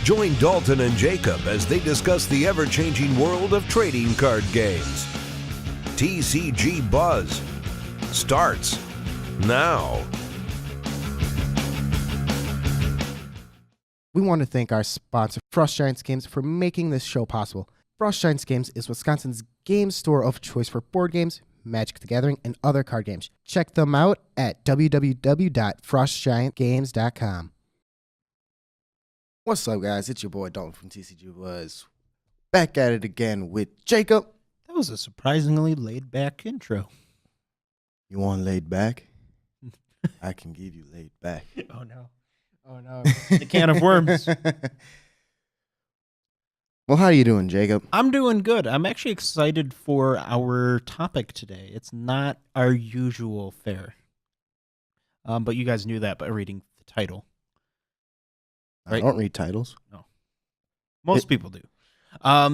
Join Dalton and Jacob as they discuss the ever-changing world of trading card games. TCG Buzz starts now. We want to thank our sponsor, Frost Giants Games, for making this show possible. Frost Giants Games is Wisconsin's game store of choice for board games, Magic the Gathering, and other card games. Check them out at www.frostgiantgames.com. What's up, guys? It's your boy Dalton from TCG Buzz. Back at it again with Jacob. That was a surprisingly laid-back intro. You want laid back? I can give you laid back. Oh, no. Oh, no. The can of worms. Well, how are you doing, Jacob? I'm doing good. I'm actually excited for our topic today. It's not our usual fare. But you guys knew that by reading the title. Right? I don't read titles. No. Most people do.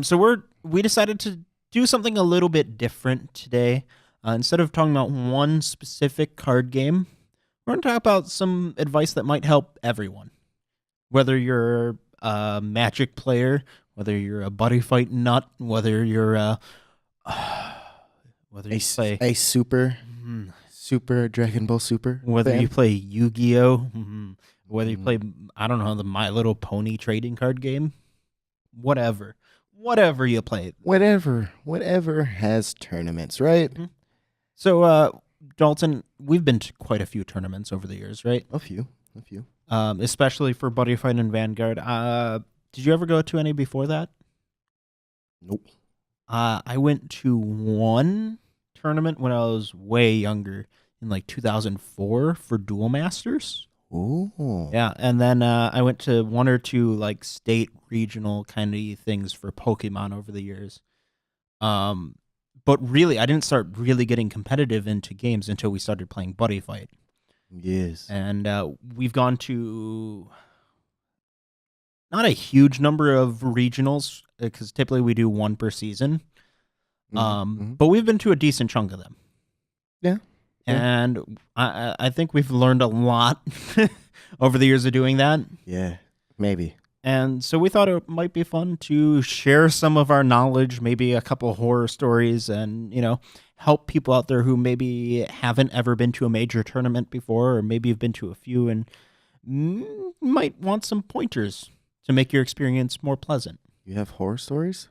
So we decided to do something a little bit different today. Instead of talking about one specific card game, we're going to talk about some advice that might help everyone. Whether you're a Magic player, whether you're a Buddyfight nut, whether you're a super Dragon Ball Super, whether you play Yu-Gi-Oh, whether you play, I don't know, the My Little Pony trading card game, whatever you play, whatever has tournaments, right? Mm-hmm. So, Dalton, we've been to quite a few tournaments over the years, right? A few. Especially for Buddyfight and Vanguard. Did you ever go to any before that? Nope. I went to one tournament when I was way younger, in like 2004 for Duel Masters. Ooh. Yeah, and then I went to one or two like state, regional kind of things for Pokemon over the years. But really, I didn't start really getting competitive into games until we started playing Buddyfight. Yes. And we've gone to not a huge number of regionals, because typically we do one per season. But we've been to a decent chunk of them. Yeah. And I think we've learned a lot over the years of doing that. Yeah, maybe. And so we thought it might be fun to share some of our knowledge, maybe a couple horror stories, and, help people out there who maybe haven't ever been to a major tournament before, or maybe have been to a few and might want some pointers to make your experience more pleasant. You have horror stories?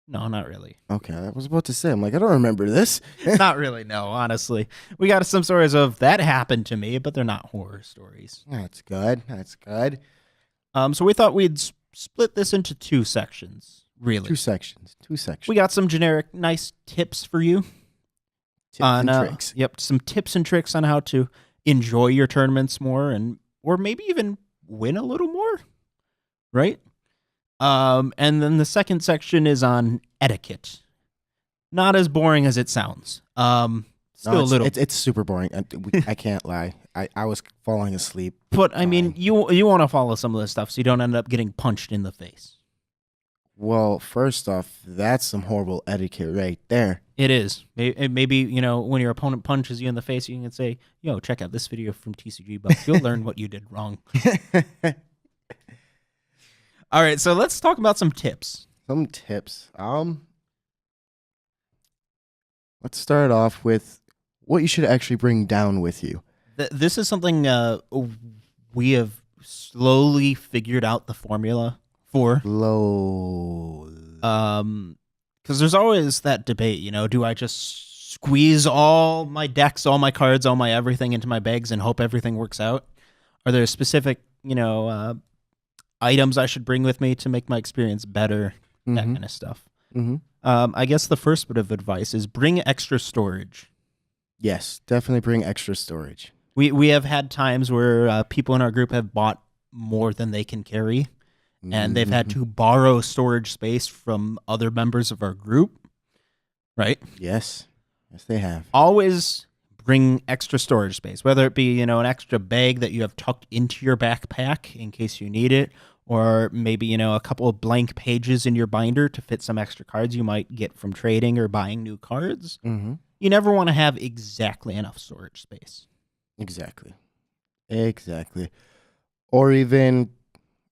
No, not really. Okay, I was about to say, I'm like, I don't remember this. Not really, no, honestly. We got some stories of that happened to me, but they're not horror stories. That's good. So we thought we'd split this into two sections, really. Two sections. We got some generic, nice tips for you. Tips and tricks. Yep, some tips and tricks on how to enjoy your tournaments more, or maybe even win a little more, right? And then the second section is on etiquette. Not as boring as it sounds. Still a little. It's super boring. I can't lie. I was falling asleep. But I mean, you want to follow some of this stuff so you don't end up getting punched in the face. Well, first off, that's some horrible etiquette right there. It is. Maybe when your opponent punches you in the face, you can say, "Yo, check out this video from TCG Buzz. You'll learn what you did wrong." All right, so let's talk about some tips. Let's start off with what you should actually bring down with you. This is something we have slowly figured out the formula for. Because there's always that debate, do I just squeeze all my decks, all my cards, all my everything into my bags and hope everything works out? Are there specific, items I should bring with me to make my experience better, that kind of stuff. I guess the first bit of advice is bring extra storage. Yes, definitely bring extra storage. We have had times where people in our group have bought more than they can carry, and they've had to borrow storage space from other members of our group, right? Yes, they have. Always bring extra storage space, whether it be, an extra bag that you have tucked into your backpack in case you need it, or maybe, a couple of blank pages in your binder to fit some extra cards you might get from trading or buying new cards. You never want to have exactly enough storage space. Exactly. Or even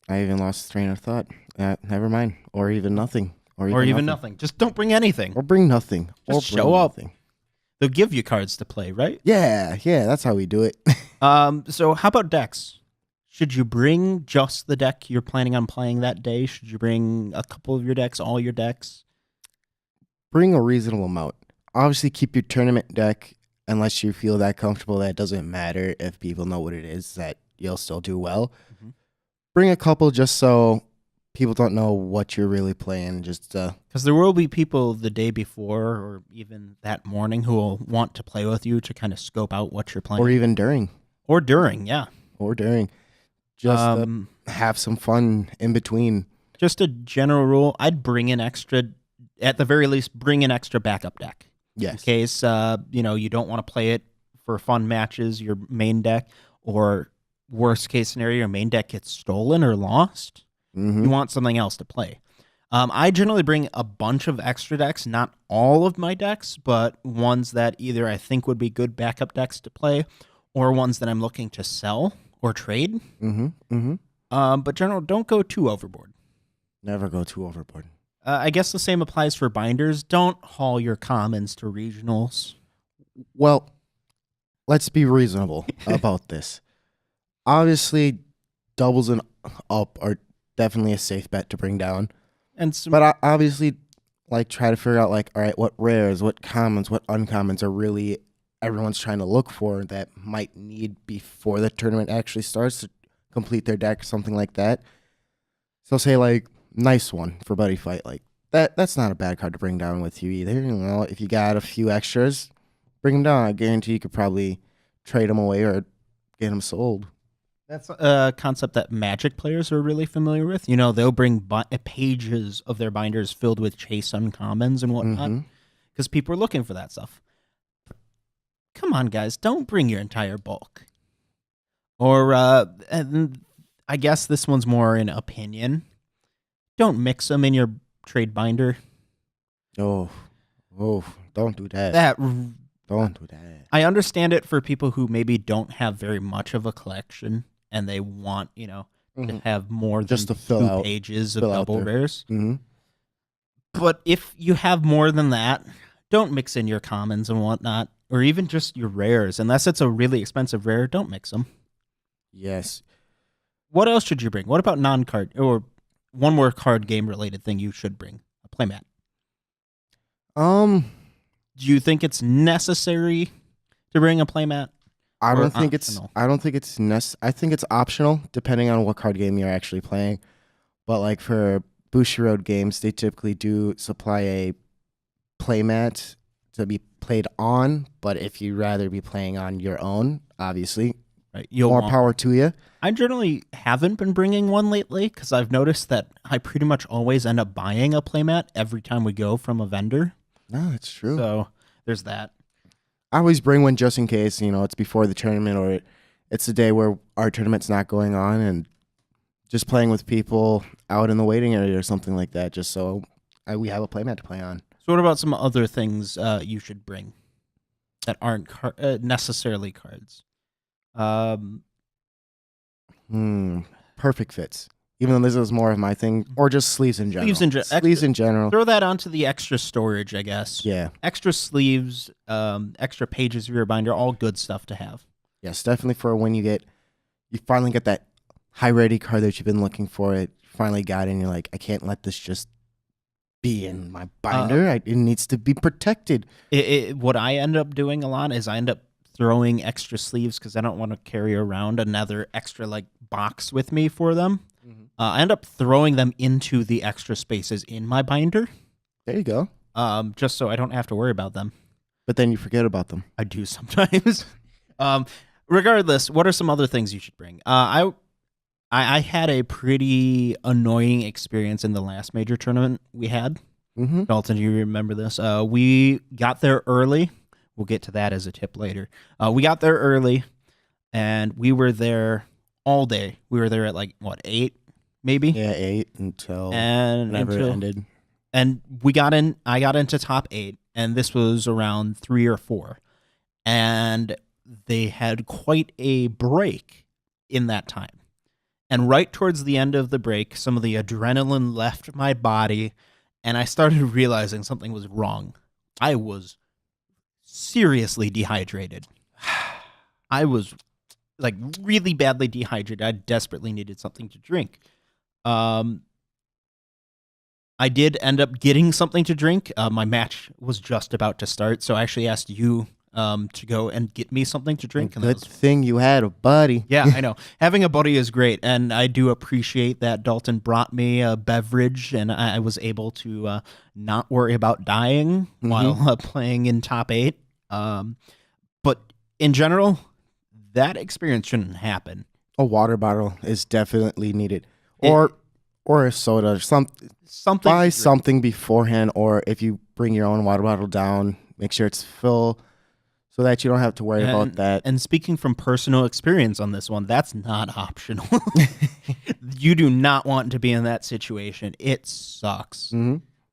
I even lost train of thought. Never mind. Or even nothing. Or even nothing. Just don't bring anything. Or bring nothing. Just show up. They'll give you cards to play, right? Yeah, that's how we do it. So how about decks? Should you bring just the deck you're planning on playing that day? Should you bring a couple of your decks, all your decks? Bring a reasonable amount. Obviously, keep your tournament deck unless you feel that comfortable that it doesn't matter if people know what it is, that you'll still do well. Mm-hmm. Bring a couple just so people don't know what you're really playing. Just because there will be people the day before or even that morning who will want to play with you to kind of scope out what you're playing. Or even during. Or during, yeah. Or during. Just have some fun in between. Just a general rule, I'd bring an extra, at the very least, bring an extra backup deck. Yes. In case, you don't want to play it for fun matches, your main deck, or worst case scenario, your main deck gets stolen or lost. Mm-hmm. You want something else to play. I generally bring a bunch of extra decks, not all of my decks, but ones that either I think would be good backup decks to play or ones that I'm looking to sell or trade. Mm-hmm. Mm-hmm. But general, don't go too overboard. Never go too overboard. I guess the same applies for binders. Don't haul your commons to regionals. Well, let's be reasonable about this. Obviously, doubles and up are definitely a safe bet to bring down. But obviously, try to figure out, all right, what rares, what commons, what uncommons are really everyone's trying to look for that might need before the tournament actually starts to complete their deck or something like that. So say, nice one for Buddyfight. That's not a bad card to bring down with you either. If you got a few extras, bring them down. I guarantee you could probably trade them away or get them sold. That's a concept that Magic players are really familiar with. They'll bring pages of their binders filled with chase uncommons and whatnot because people are looking for that stuff. Come on, guys, don't bring your entire bulk. Or, and I guess this one's more an opinion. Don't mix them in your trade binder. Oh, don't do that. Don't do that. I understand it for people who maybe don't have very much of a collection and they want, to have more than just to fill 2 pages of double rares. Mm-hmm. But if you have more than that, don't mix in your commons and whatnot, or even just your rares. Unless it's a really expensive rare, don't mix them. Yes. What else should you bring? What about non-card, or one more card game related thing you should bring? A playmat. Do you think it's necessary to bring a playmat? I don't think it's I think it's optional depending on what card game you're actually playing. But for Bushiroad games, they typically do supply a playmat to be played on, but if you'd rather be playing on your own, obviously, right, more power to you. I generally haven't been bringing one lately because I've noticed that I pretty much always end up buying a playmat every time we go from a vendor. No, that's true. So there's that. I always bring one just in case, it's before the tournament or it's the day where our tournament's not going on, and just playing with people out in the waiting area or something like that, just so we have a playmat to play on. So what about some other things you should bring that aren't necessarily cards? Perfect fits. Even though this is more of my thing, or just sleeves in general. Sleeves in general. Throw that onto the extra storage, I guess. Yeah. Extra sleeves, extra pages of your binder, all good stuff to have. Yes, definitely for when you finally get that high rarity card that you've been looking for. It finally got in. You're like, I can't let this just be in my binder. It needs to be protected. What I end up doing a lot is I end up throwing extra sleeves because I don't want to carry around another extra box with me for them. Mm-hmm. I end up throwing them into the extra spaces in my binder. There you go. Just so I don't have to worry about them. But then you forget about them. I do sometimes. Regardless, what are some other things you should bring? I had a pretty annoying experience in the last major tournament we had. Mm-hmm. Dalton, do you remember this? We got there early. We'll get to that as a tip later. We got there early, and we were there all day. We were there at 8, maybe? Yeah, 8 until whenever it ended. And I got into top 8, and this was around 3 or 4. And they had quite a break in that time. And right towards the end of the break, some of the adrenaline left my body, and I started realizing something was wrong. I was seriously dehydrated. I was like really badly dehydrated. I desperately needed something to drink. I did end up getting something to drink. My match was just about to start, so I actually asked you to go and get me something to drink. Good thing you had a buddy. Yeah, I know. Having a buddy is great, and I do appreciate that Dalton brought me a beverage, and I was able to not worry about dying while playing in top 8. But in general, that experience shouldn't happen. A water bottle is definitely needed, or a soda, something. Buy something beforehand, or if you bring your own water bottle down, make sure it's full, so that you don't have to worry about that. And speaking from personal experience on this one, that's not optional. You do not want to be in that situation. It sucks.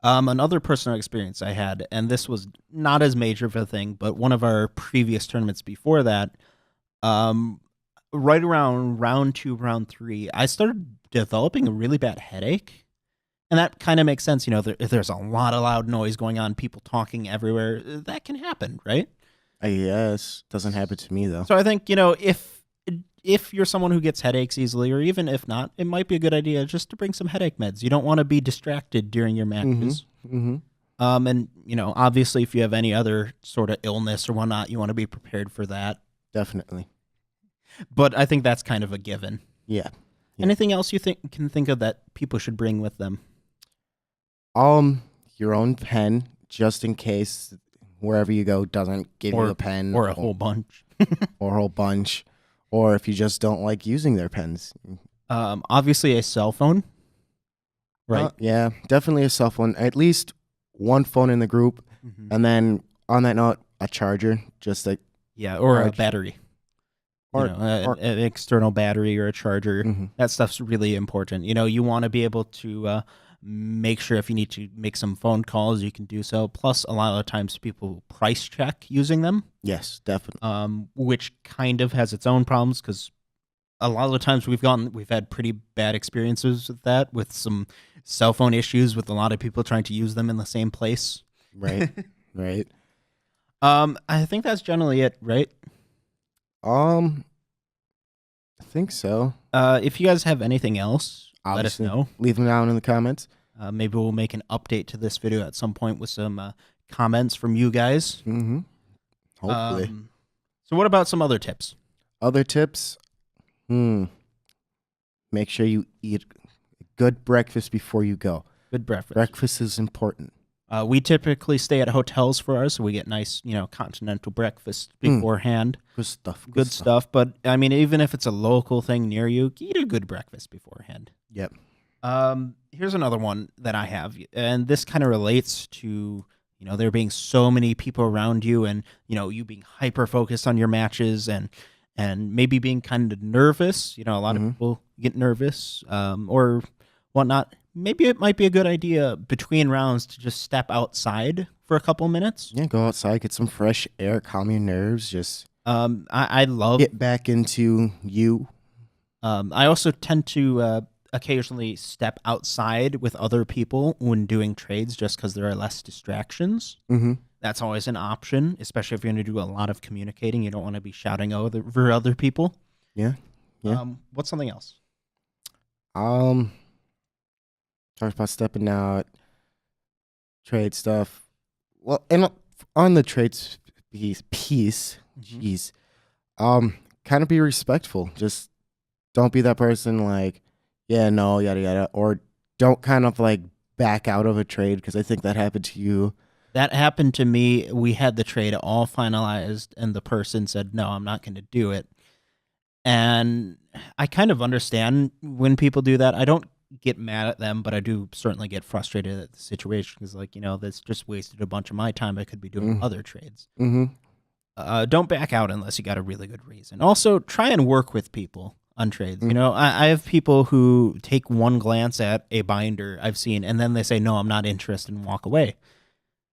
Another personal experience I had, and this was not as major of a thing, but one of our previous tournaments before that, right around round 2, round 3, I started developing a really bad headache. And that kind of makes sense. You know, if there's a lot of loud noise going on, people talking everywhere, that can happen, right? Yes. Doesn't happen to me, though. So I think, you know, if you're someone who gets headaches easily, or even if not, it might be a good idea just to bring some headache meds. You don't want to be distracted during your matches. And, you know, obviously if you have any other sort of illness or whatnot, you want to be prepared for that. Definitely. But I think that's kind of a given. Yeah. Anything else you can think of that people should bring with them? Your own pen, just in case wherever you go doesn't give you a pen. Or a whole bunch. Or a whole bunch. Or if you just don't like using their pens. Obviously a cell phone. Right? Yeah, definitely a cell phone. At least one phone in the group. And then, on that note, a charger. Just like... Yeah, or a battery. Or an external battery or a charger. That stuff's really important. You know, you want to be able to make sure if you need to make some phone calls, you can do so. Plus, a lot of times people price check using them. Yes, definitely. Which kind of has its own problems because a lot of the times we've had pretty bad experiences with that, with some cell phone issues with a lot of people trying to use them in the same place. Right, right. I think that's generally it, right? I think so. If you guys have anything else, obviously, let us know. Leave them down in the comments. Maybe we'll make an update to this video at some point with some comments from you guys. Hopefully. So what about some other tips? Other tips? Make sure you eat a good breakfast before you go. Good breakfast. Breakfast is important. We typically stay at hotels for ours, so we get nice, continental breakfast beforehand. Good stuff. Good stuff. But, I mean, even if it's a local thing near you, eat a good breakfast beforehand. Yep. Here's another one that I have, and this kind of relates to, there being so many people around you and, you being hyper-focused on your matches and maybe being kind of nervous. A lot of people get nervous or whatnot. Maybe it might be a good idea between rounds to just step outside for a couple minutes. Yeah, go outside, get some fresh air, calm your nerves. Just I love get back into you. I also tend to occasionally step outside with other people when doing trades, just because there are less distractions. That's always an option, especially if you're going to do a lot of communicating. You don't want to be shouting over other people. Yeah. What's something else? Talked about stepping out, trade stuff. Well, and on the trades piece, kind of be respectful. Just don't be that person like, yeah, no, yada, yada. Or don't kind of like back out of a trade, because I think that happened to you. That happened to me. We had the trade all finalized, and the person said, no, I'm not going to do it. And I kind of understand when people do that. I don't get mad at them, but I do certainly get frustrated at the situation because, that's just wasted a bunch of my time. I could be doing other trades. Don't back out unless you got a really good reason. Also, try and work with people on trades. I have people who take one glance at a binder I've seen, and then they say, no, I'm not interested, and walk away.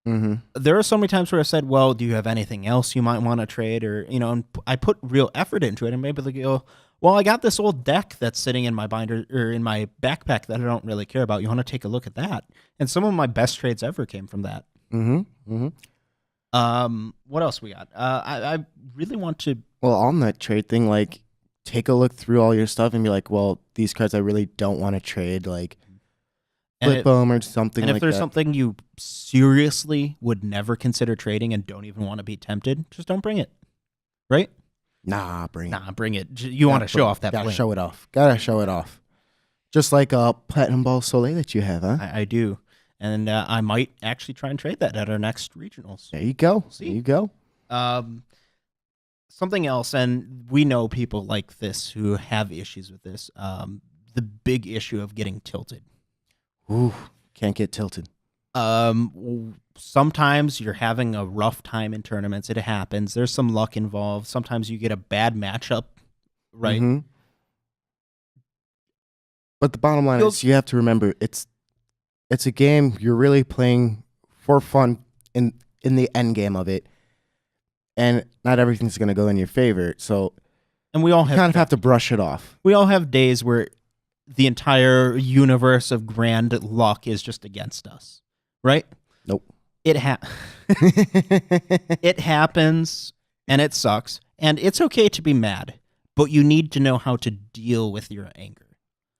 There are so many times where I said, well, do you have anything else you might want to trade? Or, and I put real effort into it, and maybe they go, well, I got this old deck that's sitting in my binder or in my backpack that I don't really care about. You want to take a look at that? And some of my best trades ever came from that. What else we got? I really want to. Well, on that trade thing, like, take a look through all your stuff and be like, well, these cards I really don't want to trade, like, flip them or something like that. And if there's something you seriously would never consider trading and don't even want to be tempted, just don't bring it. Right? Nah, bring it. You want to show off that Gotta bling. show it off. Gotta show it off. Just like a Platinum Ball Soleil that you have, huh? I do. And I might actually try and trade that at our next regionals. There you go. See? There you go. Something else, and we know people like this who have issues with this, the big issue of getting tilted. Ooh, can't get tilted. Sometimes you're having a rough time in tournaments. It happens. There's some luck involved. Sometimes you get a bad matchup, right? Mm-hmm. But the bottom line is you have to remember it's a game you're really playing for fun in the end game of it. And not everything's going to go in your favor. So and we all have to brush it off. We all have days where the entire universe of grand luck is just against us, right? Nope. It happens, and it sucks, and it's okay to be mad, but you need to know how to deal with your anger.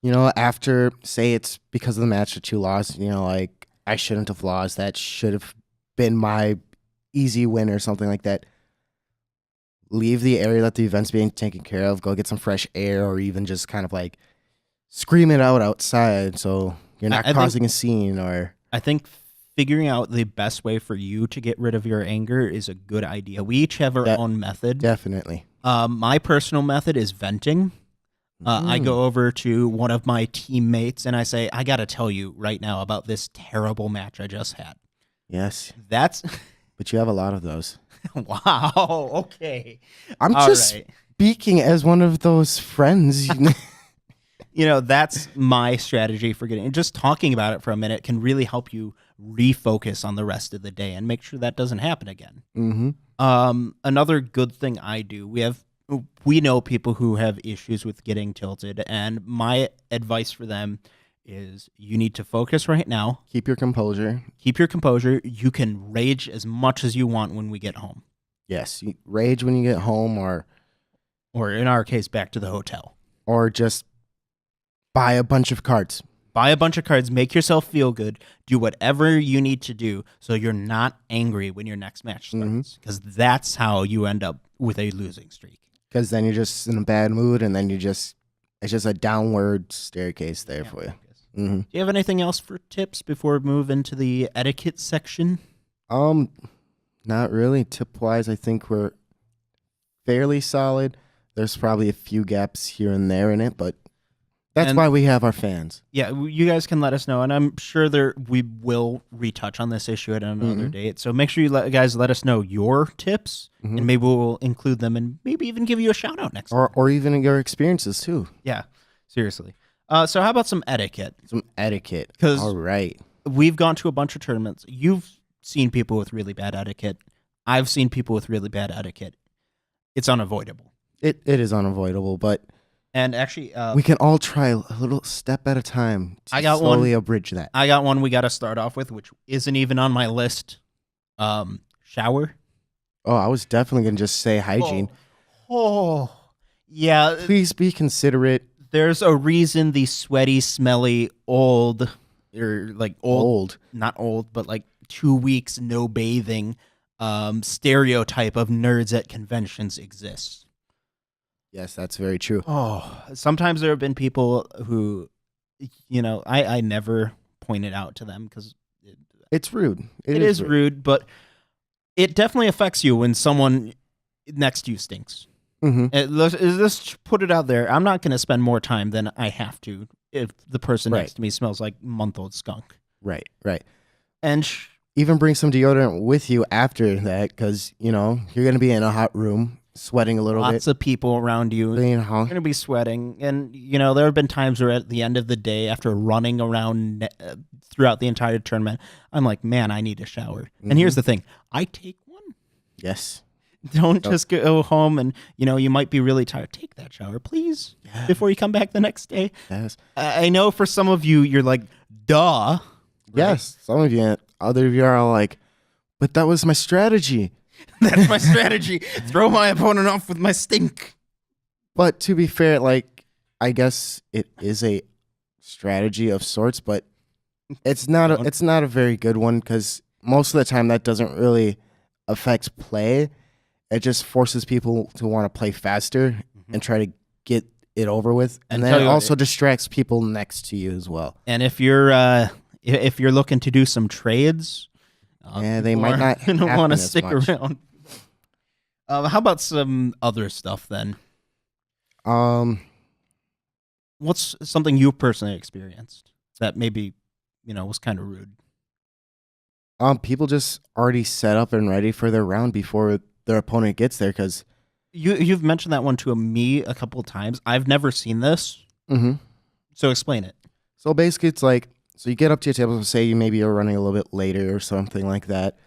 You know, after, say it's because of the match that you lost, you know, like, I shouldn't have lost. That should have been my easy win or something like that. Leave the area that the event's being taken care of. Go get some fresh air, or even just kind of like scream it out outside so you're not causing a scene. Or I think figuring out the best way for you to get rid of your anger is a good idea. We each have our own method. Definitely. My personal method is venting. I go over to one of my teammates and I say, I got to tell you right now about this terrible match I just had. Yes. But you have a lot of those. Wow. Okay. I'm just speaking as one of those friends. You know, that's my strategy for getting, and just talking about it for a minute can really help you refocus on the rest of the day and make sure that doesn't happen again. Mm-hmm. Another good thing I do, we know people who have issues with getting tilted, and my advice for them is you need to focus right now. Keep your composure. You can rage as much as you want when we get home. Yes, you rage when you get home, or in our case, back to the hotel. Or just buy a bunch of cards. Make yourself feel good. Do whatever you need to do so you're not angry when your next match starts. Because that's how you end up with a losing streak. Because then you're just in a bad mood, and then it's just a downward staircase there for you. Mm-hmm. Do you have anything else for tips before we move into the etiquette section? Not really. Tip-wise, I think we're fairly solid. There's probably a few gaps here and there in it, but that's why we have our fans. Yeah, you guys can let us know, and I'm sure we will retouch on this issue at another date. So make sure you guys let us know your tips, and maybe we'll include them, and maybe even give you a shout out next time. Or even your experiences too. Yeah, seriously. So how about some etiquette? Because all right, we've gone to a bunch of tournaments. You've seen people with really bad etiquette. I've seen people with really bad etiquette. It's unavoidable. It is unavoidable, but and actually, we can all try a little step at a time to slowly abridge that. I got one we got to start off with, which isn't even on my list. Shower. Oh, I was definitely going to just say hygiene. Oh, yeah. Please be considerate. There's a reason the sweaty, smelly, old, not old, but like 2 weeks no bathing stereotype of nerds at conventions exists. Yes, that's very true. Oh, sometimes there have been people who, you know, I never pointed out to them because it's rude. It is rude, but it definitely affects you when someone next to you stinks. Let's put it out there. I'm not going to spend more time than I have to if the person next to me smells like month-old skunk. Right. And even bring some deodorant with you after that, because, you know, you're going to be in a hot room sweating a little bit. Lots of people around you. You're going to be sweating. And, you know, there have been times where at the end of the day, after running around throughout the entire tournament, I'm like, man, I need a shower. And here's the thing. I take one. Yes. Don't just go home and, you might be really tired. Take that shower, please, before you come back the next day. Yes. I know for some of you, you're like, duh. Right? Yes. Some of you, other of you are like, but that was my strategy. That's my strategy. Throw my opponent off with my stink. But to be fair, like, I guess it is a strategy of sorts, but it's not a very good one because most of the time that doesn't really affect play. It just forces people to want to play faster and try to get it over with, and then it also distracts people next to you as well. And if you're looking to do some trades, they might not want to stick around. How about some other stuff then? What's something you personally experienced that maybe was kind of rude? People just already set up and ready for their round before their opponent gets there, because you've mentioned that one to me a couple of times. I've never seen this. Mm-hmm. So explain it. So basically, it's like, so you get up to your table, say you maybe are running a little bit later or something like that,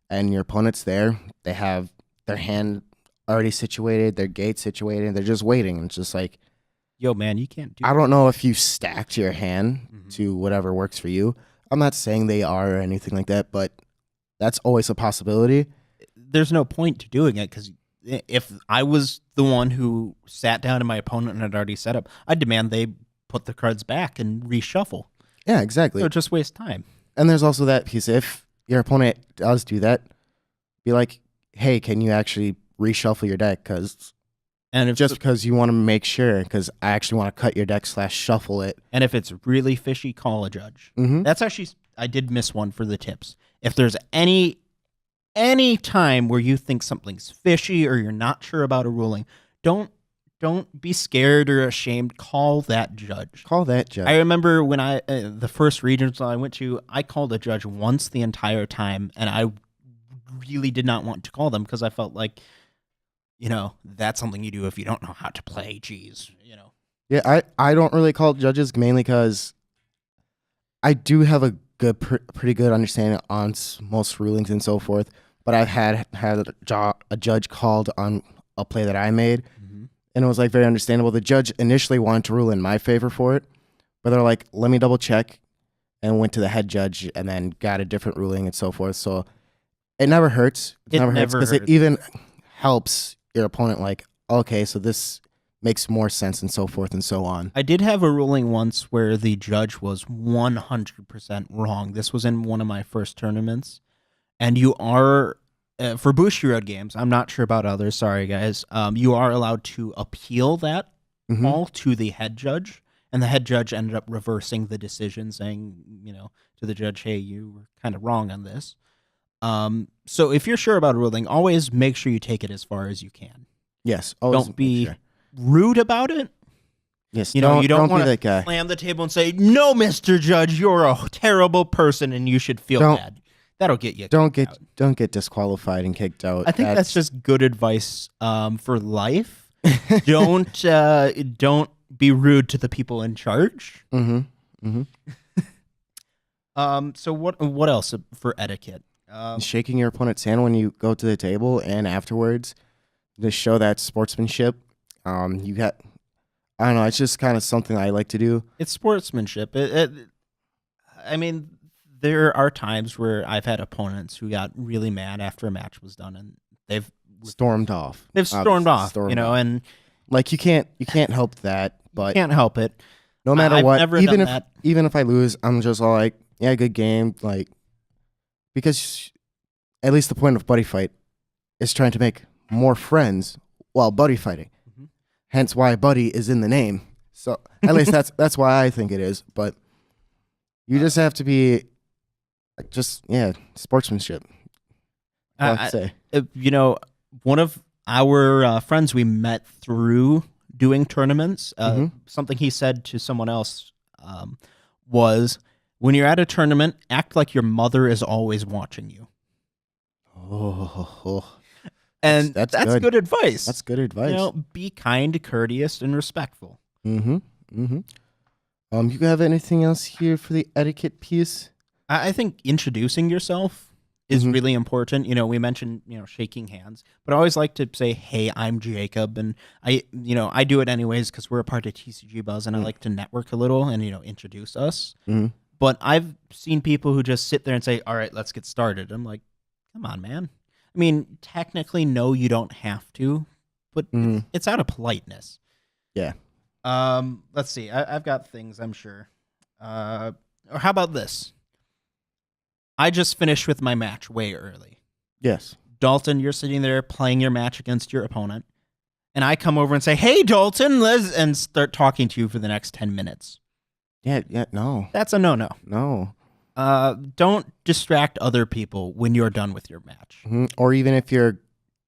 and your opponent's there. They have their hand already situated, their gate situated, and they're just waiting. And it's just like, yo, man, you can't do I don't know if you stacked your hand to whatever works for you. I'm not saying they are or anything like that, but that's always a possibility. There's no point to doing it, because if I was the one who sat down and my opponent had already set up, I'd demand they put the cards back and reshuffle. Yeah, exactly. So just waste time. And there's also that piece. If your opponent does do that, be like, hey, can you actually reshuffle your deck? Because you want to make sure, because I actually want to cut your deck / shuffle it. And if it's really fishy, call a judge. Mm-hmm. That's actually, I did miss one for the tips. If there's any time where you think something's fishy or you're not sure about a ruling, don't be scared or ashamed. Call that judge. I remember when the first regions I went to, I called a judge once the entire time, and I really did not want to call them because I felt like, that's something you do if you don't know how to play. Jeez, Yeah, I don't really call judges, mainly because I do have a pretty good understanding on most rulings and so forth. But I've had a judge called on a play that I made, and it was like very understandable. The judge initially wanted to rule in my favor for it, but they're like, let me double check, and went to the head judge and then got a different ruling and so forth. So it never hurts. It never hurts because it even helps your opponent, like, okay, so this makes more sense and so forth and so on. I did have a ruling once where the judge was 100% wrong. This was in one of my first tournaments. And you are, for Bushiroad games, I'm not sure about others, sorry guys, you are allowed to appeal that call to the head judge. And the head judge ended up reversing the decision, saying, to the judge, hey, you were kind of wrong on this. So if you're sure about a ruling, always make sure you take it as far as you can. Yes. Always don't be rude about it. Yes. You don't want to slam the table and say, no, Mr. Judge, you're a terrible person and you should feel bad. That'll get you. Don't get disqualified and kicked out. I think that's just good advice for life. Don't be rude to the people in charge. So what else for etiquette? Shaking your opponent's hand when you go to the table and afterwards, to show that sportsmanship. I don't know. It's just kind of something I like to do. It's sportsmanship. I mean, there are times where I've had opponents who got really mad after a match was done, and they've stormed off. And like you can't help that. But you can't help it. No matter what, even if I lose, I'm just all like, yeah, good game. Like, because at least the point of Buddyfight is trying to make more friends while buddy fighting. Hence why Buddy is in the name. So at least that's why I think it is. But you just have to be sportsmanship. I'd say. One of our friends we met through doing tournaments, something he said to someone else was, when you're at a tournament, act like your mother is always watching you. And that's good advice. That's good advice. Be kind, courteous, and respectful. You have anything else here for the etiquette piece? I think introducing yourself is really important. We mentioned, shaking hands, but I always like to say, hey, I'm Jacob. And I do it anyways because we're a part of TCG Buzz and I like to network a little and, introduce us. Mm-hmm. But I've seen people who just sit there and say, all right, let's get started. I'm like, come on, man. I mean, technically, no, you don't have to, but it's out of politeness. Yeah. Let's see. I've got things, I'm sure. Or how about this? I just finished with my match way early. Yes. Dalton, you're sitting there playing your match against your opponent. And I come over and say, hey, Dalton, and start talking to you for the next 10 minutes. Yeah, no. That's a no-no. No. Don't distract other people when you're done with your match. Mm-hmm. Or even if you're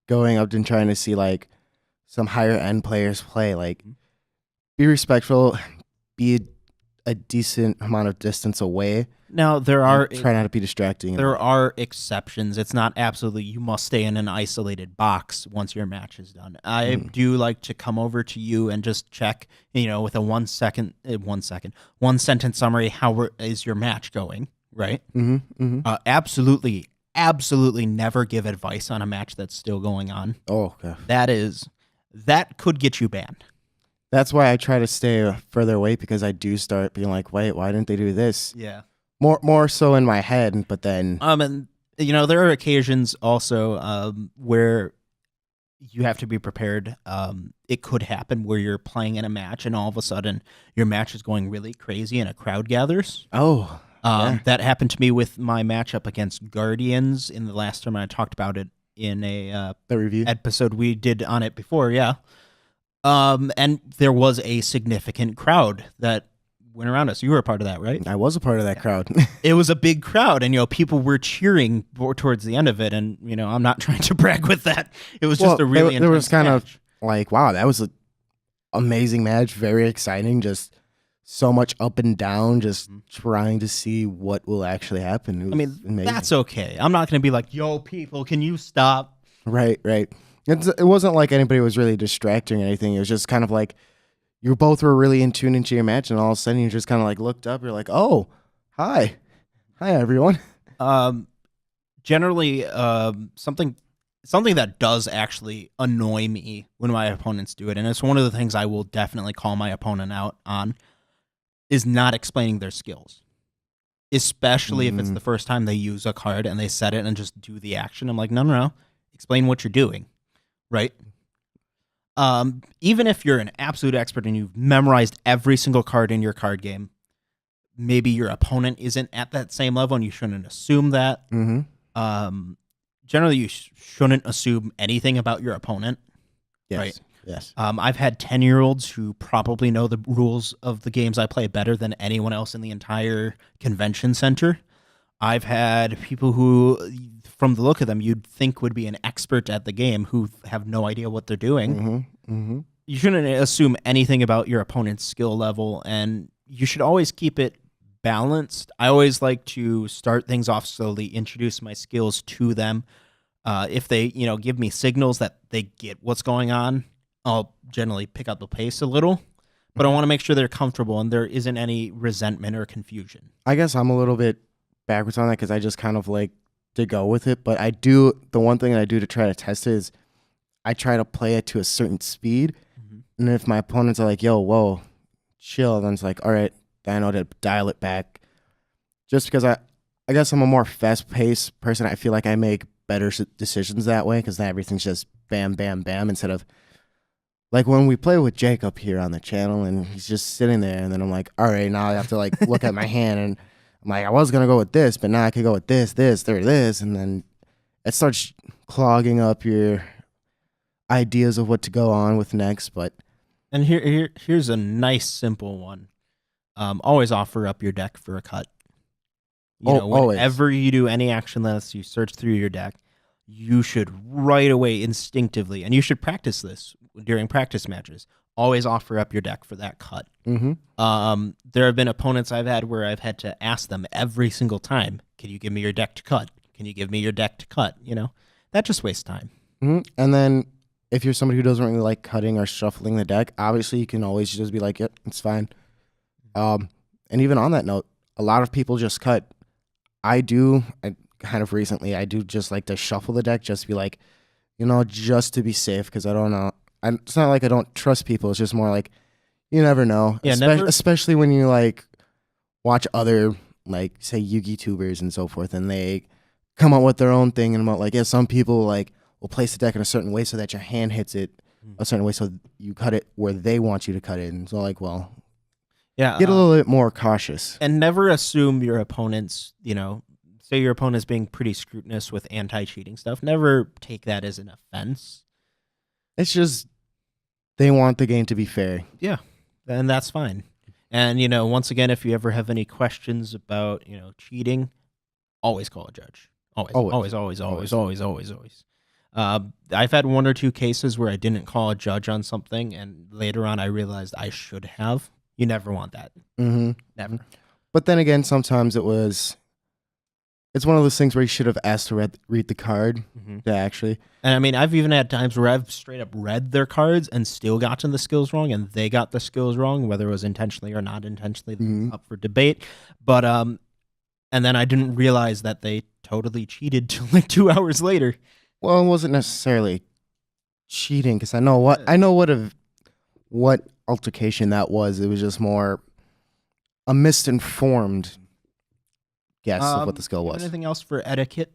going up and trying to see, like, some higher-end players play, like, be respectful, be a decent amount of distance away. Now, try not to be distracting. There are exceptions. It's not absolutely you must stay in an isolated box once your match is done. I do like to come over to you and just check, with a 1 sentence summary, how is your match going, right? Mm-hmm. Absolutely never give advice on a match that's still going on. Oh, okay. That could get you banned. That's why I try to stay further away because I do start being like, wait, why didn't they do this? Yeah. More so in my head, but then and there are occasions also where you have to be prepared. It could happen where you're playing in a match and all of a sudden your match is going really crazy and a crowd gathers. Oh, yeah. That happened to me with my matchup against Guardians in the last time I talked about it in a the review episode we did on it before. Yeah. And there was a significant crowd that went around us. You were a part of that, right? I was a part of that crowd. It was a big crowd, and people were cheering towards the end of it. And I'm not trying to brag with that. It was just a really intense there was kind match. of like, wow, that was an amazing match, very exciting, just so much up and down, just trying to see what will actually happen. Amazing. That's okay. I'm not going to be like, yo, people, can you stop? Right. It wasn't like anybody was really distracting or anything. It was just kind of like you both were really in tune into your match, and all of a sudden you just kind of like looked up. You're like, oh, hi everyone. Generally, something that does actually annoy me when my opponents do it, and it's one of the things I will definitely call my opponent out on, is not explaining their skills. Especially if it's the first time they use a card and they set it and just do the action. I'm like, no. Explain what you're doing, right? Even if you're an absolute expert and you've memorized every single card in your card game, maybe your opponent isn't at that same level and you shouldn't assume that. Mm-hmm. Generally, you shouldn't assume anything about your opponent, right? Yes. I've had 10-year-olds who probably know the rules of the games I play better than anyone else in the entire convention center. I've had people who, from the look of them, you'd think would be an expert at the game who have no idea what they're doing. Mm-hmm. Mm-hmm. You shouldn't assume anything about your opponent's skill level, and you should always keep it balanced. I always like to start things off slowly, introduce my skills to them. If they, give me signals that they get what's going on, I'll generally pick up the pace a little. But I want to make sure they're comfortable and there isn't any resentment or confusion. I guess I'm a little bit backwards on that because I just kind of like to go with it. But the one thing that I do to try to test it is I try to play it to a certain speed. Mm-hmm. And if my opponents are like, yo, whoa, chill, then it's like, all right, then I know to dial it back. Just because I guess I'm a more fast-paced person. I feel like I make better decisions that way because then everything's just bam, bam, bam instead of like when we play with Jacob here on the channel and he's just sitting there and then I'm like, all right, now I have to like look at my hand and I'm like, I was going to go with this, but now I could go with this, this. And then it starts clogging up your ideas of what to go on with next. And here's a nice, simple one. Always offer up your deck for a cut. Whenever you do any action list, you search through your deck, you should right away instinctively, and you should practice this during practice matches, always offer up your deck for that cut. Mm-hmm. There have been opponents I've had where I've had to ask them every single time, can you give me your deck to cut? Can you give me your deck to cut? That just wastes time. Mm-hmm. And then if you're somebody who doesn't really like cutting or shuffling the deck, obviously you can always just be like, yep, it's fine. And even on that note, a lot of people just cut. I kind of recently, I do just like to shuffle the deck, just to be like, just to be safe, because I don't know. It's not like I don't trust people. It's just more like, you never know. Yeah, especially when you like watch other like say Yugi tubers and so forth, and they come up with their own thing and about like, yeah, some people like will place the deck in a certain way so that your hand hits it a certain way, so you cut it where they want you to cut it. And so like, well, yeah, get a little bit more cautious. And never assume your opponent's, say your opponent's being pretty scrutinous with anti-cheating stuff. Never take that as an offense. It's just they want the game to be fair. Yeah, and that's fine. And, once again, if you ever have any questions about, cheating, always call a judge. Always. I've had 1 or 2 cases where I didn't call a judge on something, and later on I realized I should have. You never want that. Mm-hmm. Never. But then again, sometimes it's one of those things where you should have asked to read the card to actually. And I mean, I've even had times where I've straight up read their cards and still gotten the skills wrong, and they got the skills wrong, whether it was intentionally or not intentionally, up for debate. But and then I didn't realize that they totally cheated till like 2 hours later. Well, it wasn't necessarily cheating, because I know what altercation that was. It was just more a misinformed guess of what the skill was. Anything else for etiquette?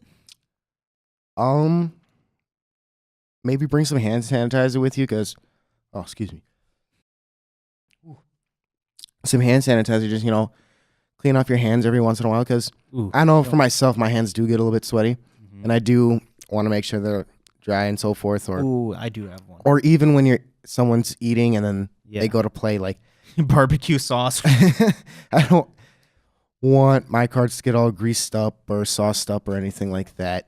Maybe bring some hand sanitizer with you, because excuse me. Some hand sanitizer, just clean off your hands every once in a while, because I know for myself my hands do get a little bit sweaty, and I do want to make sure they're dry and so forth. Or I do have one. Or even when someone's eating and then they go to play like barbecue sauce. I don't want my cards to get all greased up or sauced up or anything like that.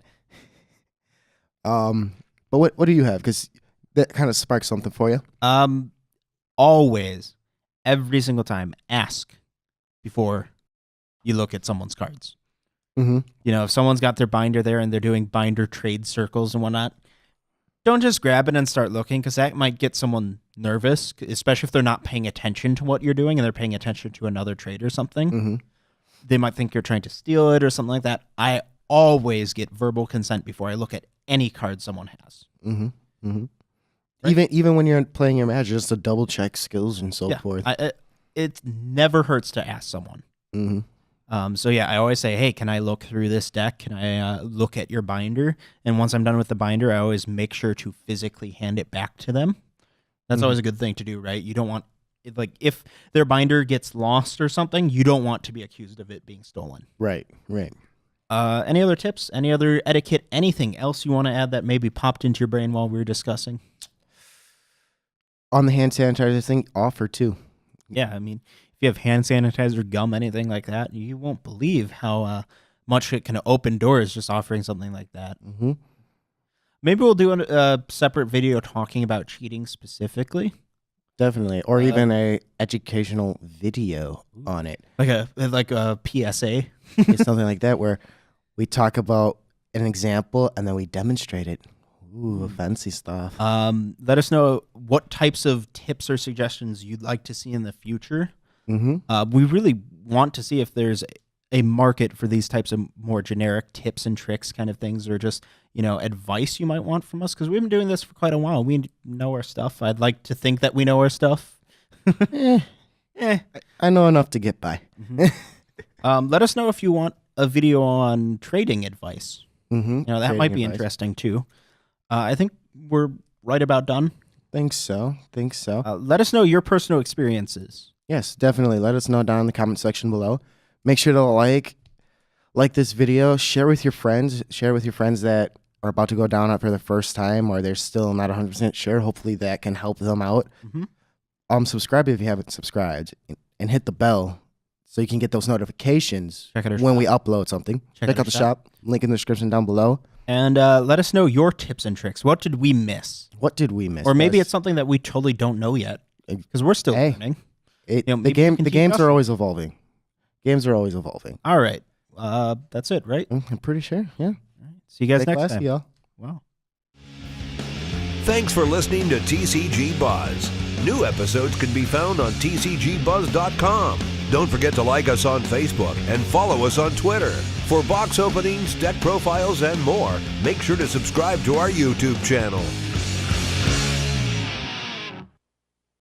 But what do you have? Because that kind of sparks something for you. Always, every single time, ask before you look at someone's cards. Mm-hmm. If someone's got their binder there and they're doing binder trade circles and whatnot, don't just grab it and start looking, because that might get someone nervous, especially if they're not paying attention to what you're doing and they're paying attention to another trade or something. Mm-hmm. They might think you're trying to steal it or something like that. I always get verbal consent before I look at any card someone has. Mm-hmm. Mm-hmm. Right? Even when you're playing your match, just to double check skills and so forth. It never hurts to ask someone. Mm-hmm. So yeah, I always say, hey, can I look through this deck? Can I look at your binder? And once I'm done with the binder, I always make sure to physically hand it back to them. That's always a good thing to do, right? You don't want, if their binder gets lost or something, you don't want to be accused of it being stolen. Right. Any other tips? Any other etiquette? Anything else you want to add that maybe popped into your brain while we were discussing? On the hand sanitizer thing, offer too. Yeah, I mean, if you have hand sanitizer, gum, anything like that, you won't believe how much it can open doors just offering something like that. Mm-hmm. Maybe we'll do a separate video talking about cheating specifically. Definitely, or even a educational video on it, like a PSA, something like that, where we talk about an example and then we demonstrate it. Ooh, fancy stuff. Let us know what types of tips or suggestions you'd like to see in the future. Mm-hmm. We really want to see if there's a market for these types of more generic tips and tricks kind of things, or just, advice you might want from us, because we've been doing this for quite a while. We know our stuff. I'd like to think that we know our stuff. I know enough to get by. Mm-hmm. Let us know if you want a video on trading advice. Mm-hmm. That trading might be advice. Interesting too. I think we're right about done. Think so. Let us know your personal experiences. Yes, definitely. Let us know down in the comment section below. Make sure to like this video. Share with your friends. Share with your friends that are about to go down it for the first time, or they're still not 100% sure. Hopefully that can help them out. Mm-hmm. Subscribe if you haven't subscribed, and hit the bell so you can get those notifications when shop. we upload something. Check out the shop. Link in the description down below. And let us know your tips and tricks. What did we miss? Or maybe it's something that we totally don't know yet, because we're still learning. The games are always evolving. All right. That's it, right? I'm pretty sure, yeah. All right. See you guys next time. Y'all. Wow. Thanks for listening to TCG Buzz. New episodes can be found on tcgbuzz.com. Don't forget to like us on Facebook and follow us on Twitter. For box openings, deck profiles, and more, make sure to subscribe to our YouTube channel.